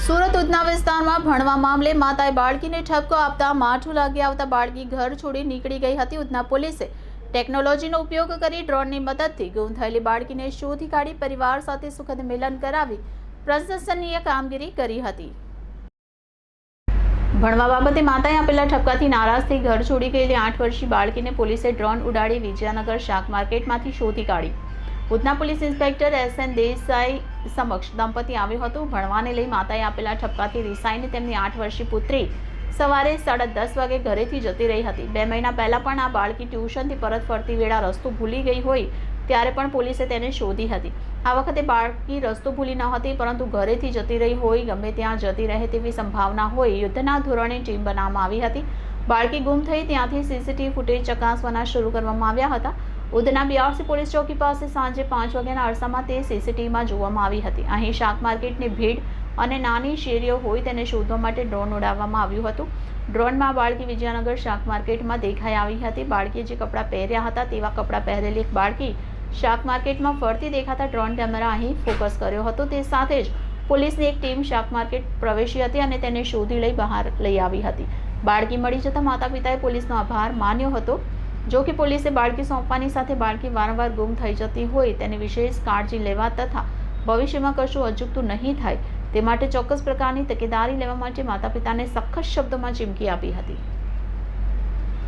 સુરત ઉધના વિસ્તારમાં ભણવા મામલે માતાએ બાળકીને ઠપકો આપતા માઠું લાગી આવતા બાળકી ઘર છોડી નીકળી ગઈ હતી। ઉધના પોલીસે ટેકનોલોજીનો ઉપયોગ કરી ડ્રોનની મદદથી ગુમ થયેલી બાળકીને શોધી કાઢી પરિવાર સાથે સુખદ મિલન કરાવી પ્રશંસનીય કામગીરી કરી હતી। ભણવા બાબતે માતાએ આપેલા ઠપકાથી નારાજ થઈ ઘર છોડી ગયેલી 8 વર્ષીય બાળકીને પોલીસે ડ્રોન ઉડાડી વિજયનગર શાક માર્કેટમાંથી શોધી કાઢી। Udhna police inspector SN Desai સમક્ષ દંપતી આવ્યો હતો। ભણવાને લઈ માતાએ આપેલા ઠપકાથી રિસાઈને તેમની 8 વર્ષીય પુત્રી સવારે 10:30 વાગે ઘરેથી જતી રહી હતી। 2 મહિના પહેલા પણ આ બાળકી ટ્યુશનથી પરત ફરતી વેળા રસ્તો ભૂલી ગઈ હોય ત્યારે પણ પોલીસે તેને શોધી હતી। આ વખતે બાળકી રસ્તો ભૂલી ન હતી પરંતુ ઘરેથી જતી રહી હોય ગમે ત્યાં જતી રહે તેવી સંભાવના હોય યુદ્ધના ધોરણે ટીમ બનાવવામાં આવી હતી। બાળકી ગુમ થઈ ત્યાંથી CCTV ફૂટેજ ચકાસવાના શરૂ કરવામાં આવ્યા હતા। ઉધના BRC પોલીસ ચોકી પાસે સાંજે 5 વાગ્યાના અરસામાં તે CCTVમાં જોવામાં આવી હતી। અહીં શાક માર્કેટની ભીડ અને નાની શેરીઓ હોય તેને શોધવા માટે ડ્રોન ઉડાવવામાં આવ્યું હતું। ડ્રોનમાં બાળકી વિજયનગર શાક માર્કેટમાં દેખાઈ આવી હતી। બાળકીએ જે કપડાં પહેર્યા હતા તેવા કપડાં પહેરેલી એક બાળકી શાક માર્કેટમાં ફરતી દેખાતા ડ્રોન કેમેરા અહીં ફોકસ કર્યો હતો। તે સાથે જ પોલીસની એક ટીમ શાક માર્કેટ પ્રવેશી હતી અને તેને શોધી લઈ બહાર લઈ આવી હતી। બાળકી મળી જતા માતા પિતાએ પોલીસનો આભાર માન્યો હતો। જો કે પોલીસે બાળકી સોંપવાની સાથે બાળકી વારંવાર ગુમ થઈ જતી હોય તેની વિશેષ કાળજી લેવા તથા ભવિષ્યમાં કશું અજુગતું નહીં થાય તે માટે ચોક્કસ પ્રકારની તકેદારી લેવા માટે માતા પિતાને સખત શબ્દોમાં ચીમકી આપી હતી।